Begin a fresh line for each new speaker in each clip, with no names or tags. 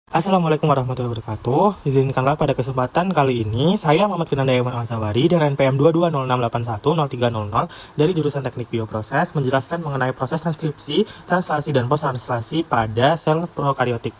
Assalamualaikum warahmatullahi wabarakatuh. Izinkanlah pada kesempatan kali ini saya Muhammad Firanda Yaman Al-Zawari dan NPM 2206810300 dari jurusan Teknik Bioproses menjelaskan mengenai proses transkripsi, translasi, dan post-translasi pada sel prokaryotik.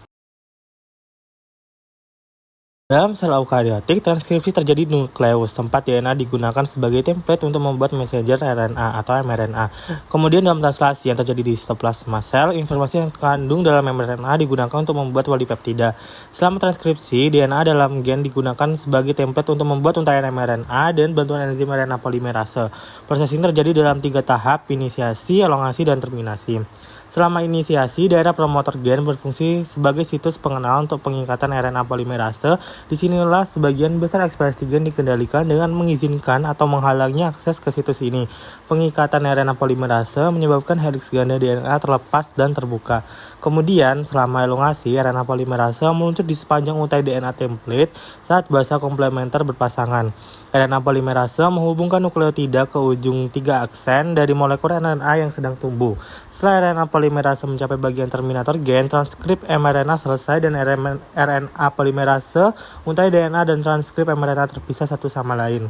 Dalam sel eukariotik, transkripsi terjadi di nukleus, tempat DNA digunakan sebagai template untuk membuat messenger RNA atau mRNA. Kemudian dalam translasi yang terjadi di sitoplasma sel, informasi yang terkandung dalam mRNA digunakan untuk membuat polipeptida. Selama transkripsi, DNA dalam gen digunakan sebagai template untuk membuat untaian mRNA dan bantuan enzim RNA polimerase. Proses ini terjadi dalam 3 tahap: inisiasi, elongasi, dan terminasi. Selama inisiasi, daerah promotor gen berfungsi sebagai situs pengenal untuk pengikatan RNA polimerase. Disinilah sebagian besar ekspresi gen dikendalikan dengan mengizinkan atau menghalangi akses ke situs ini. Pengikatan RNA polimerase menyebabkan heliks ganda DNA terlepas dan terbuka. Kemudian, selama elongasi, RNA polimerase meluncur di sepanjang untai DNA template saat basa komplementer berpasangan. RNA polimerase menghubungkan nukleotida ke ujung 3 aksen dari molekul RNA yang sedang tumbuh. Setelah RNA polimerase mencapai bagian terminator gen, transkrip mRNA selesai dan RNA polimerase, untai DNA dan transkrip mRNA terpisah satu sama lain.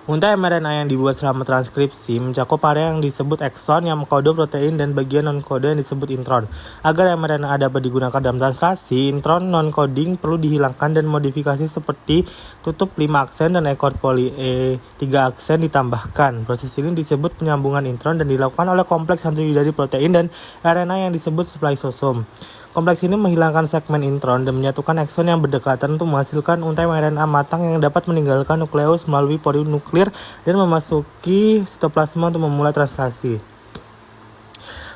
Untai mRNA yang dibuat selama transkripsi mencakup area yang disebut ekson yang mengkode protein dan bagian non-kode yang disebut intron. Agar mRNA dapat digunakan dalam translasi, intron non-coding perlu dihilangkan dan modifikasi seperti tutup 5 aksen dan ekor poli E 3 aksen ditambahkan. Proses ini disebut penyambungan intron dan dilakukan oleh kompleks antigen dari protein dan RNA yang disebut spliceosome. Kompleks ini menghilangkan segmen intron dan menyatukan ekson yang berdekatan untuk menghasilkan untai mRNA matang yang dapat meninggalkan nukleus melalui pori nuklir dan memasuki sitoplasma untuk memulai translasi.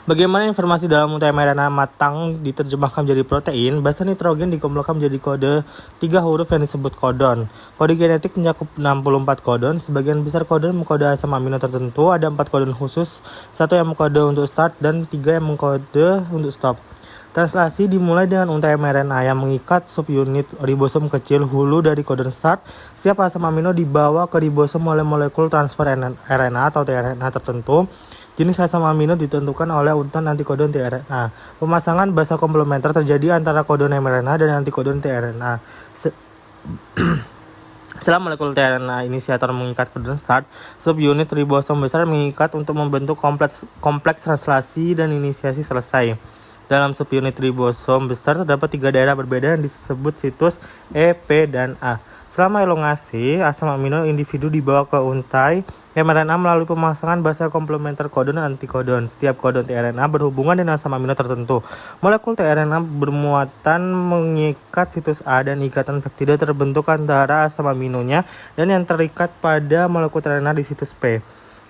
Bagaimana informasi dalam untai mRNA matang diterjemahkan menjadi protein? Basa nitrogen dikumpulkan menjadi kode 3 huruf yang disebut kodon. Kode genetik mencakup 64 kodon. Sebagian besar kodon mengkode asam amino tertentu. Ada 4 kodon khusus, 1 yang mengkode untuk start dan 3 yang mengkode untuk stop. Translasi dimulai dengan untai mRNA yang mengikat subunit ribosom kecil hulu dari kodon start. Setiap asam amino dibawa ke ribosom oleh molekul transfer RNA atau tRNA tertentu. Jenis asam amino ditentukan oleh urutan antikodon tRNA. Pemasangan basa komplementer terjadi antara kodon mRNA dan antikodon tRNA. Setelah molekul tRNA inisiator mengikat kodon start, subunit ribosom besar mengikat untuk membentuk kompleks translasi dan inisiasi selesai. Dalam subunit ribosom besar terdapat 3 daerah berbeda yang disebut situs E, P, dan A. Selama elongasi, asam amino individu dibawa ke untai mRNA melalui pemasangan basa komplementer kodon dan antikodon. Setiap kodon tRNA berhubungan dengan asam amino tertentu. Molekul tRNA bermuatan mengikat situs A dan ikatan peptida terbentuk antara asam aminonya dan yang terikat pada molekul tRNA di situs P.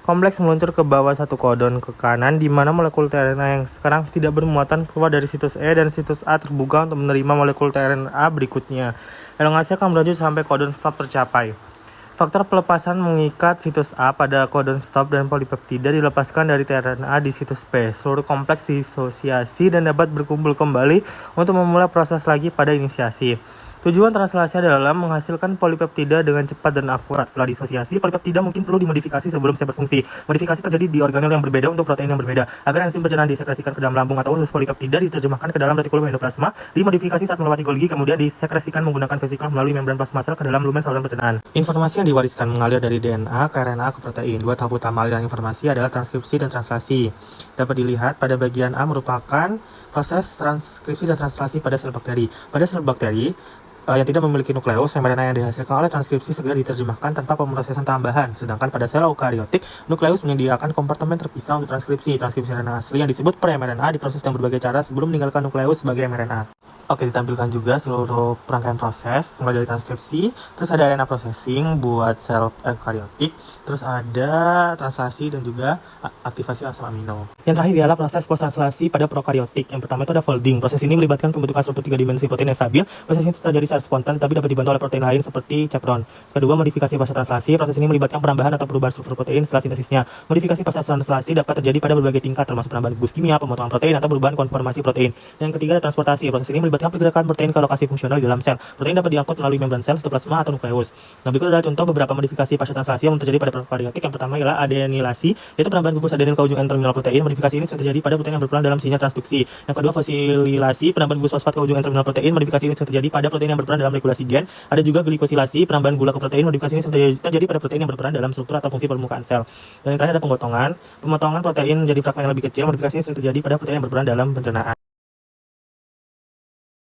Kompleks meluncur ke bawah 1 kodon ke kanan, di mana molekul tRNA yang sekarang tidak bermuatan keluar dari situs E dan situs A terbuka untuk menerima molekul tRNA berikutnya. Elongasi akan berlanjut sampai kodon stop tercapai. Faktor pelepasan mengikat situs A pada kodon stop dan polipeptida dilepaskan dari tRNA di situs P. Seluruh kompleks disosiasi dan dapat berkumpul kembali untuk memulai proses lagi pada inisiasi. Tujuan translasi adalah menghasilkan polipeptida dengan cepat dan akurat. Setelah disosiasi, polipeptida mungkin perlu dimodifikasi sebelum bisa berfungsi. Modifikasi terjadi di organel yang berbeda untuk protein yang berbeda. Agar enzim pencernaan disekresikan ke dalam lambung atau usus polipeptida diterjemahkan ke dalam retikulum endoplasma, dimodifikasi saat melewati Golgi, kemudian disekresikan menggunakan vesikel melalui membran plasma sel ke dalam lumen saluran pencernaan. Informasi yang diwariskan mengalir dari DNA ke RNA ke protein. 2 tahap utama aliran informasi adalah transkripsi dan translasi. Dapat dilihat pada bagian A merupakan proses transkripsi dan translasi pada sel bakteri. Pada sel bakteri yang tidak memiliki nukleus, mRNA yang dihasilkan oleh transkripsi segera diterjemahkan tanpa pemrosesan tambahan. Sedangkan pada sel eukariotik, nukleus menyediakan kompartemen terpisah untuk transkripsi. Transkripsi RNA asli yang disebut pre-mRNA diproses dengan berbagai cara sebelum meninggalkan nukleus sebagai mRNA. Oke, ditampilkan juga seluruh rangkaian proses mulai dari transkripsi, terus ada RNA processing buat sel eukariotik, terus ada translasi dan juga aktivasi asam amino. Yang terakhir adalah proses post-translasi pada prokaryotik. Yang pertama itu ada folding. Proses ini melibatkan pembentukan struktur 3 dimensi protein yang stabil. Proses ini terjadi secara spontan tapi dapat dibantu oleh protein lain seperti chevron. Kedua, modifikasi fase translasi. Proses ini melibatkan penambahan atau perubahan struktur protein setelah sintesisnya. Modifikasi fase translasi dapat terjadi pada berbagai tingkat termasuk penambahan gugus kimia, pemotongan protein, atau perubahan konformasi protein. Yang ketiga, transportasi. Proses ini melibatkan memperhatikan pergerakan protein ke lokasi fungsional di dalam sel. Protein dapat diangkut melalui membran sel, sitoplasma, atau nukleus. Nah, berikut adalah contoh beberapa modifikasi pasca translasi yang terjadi pada prokaryotik. Yang pertama ialah adenilasi, yaitu penambahan gugus adenin ke ujung N-terminal protein. Modifikasi ini sering terjadi pada protein yang berperan dalam sinyal transduksi. Yang kedua, fosililasi, penambahan gugus fosfat ke ujung N-terminal protein. Modifikasi ini sering terjadi pada protein yang berperan dalam regulasi gen. Ada juga glikosilasi, penambahan gula ke protein. Modifikasi ini sering terjadi pada protein yang berperan dalam struktur atau fungsi permukaan sel. Dan yang terakhir ada pemotongan. Pemotongan protein menjadi fragmen yang lebih kecil. Modifikasi ini sering terjadi pada protein yang berperan dalam pencernaan.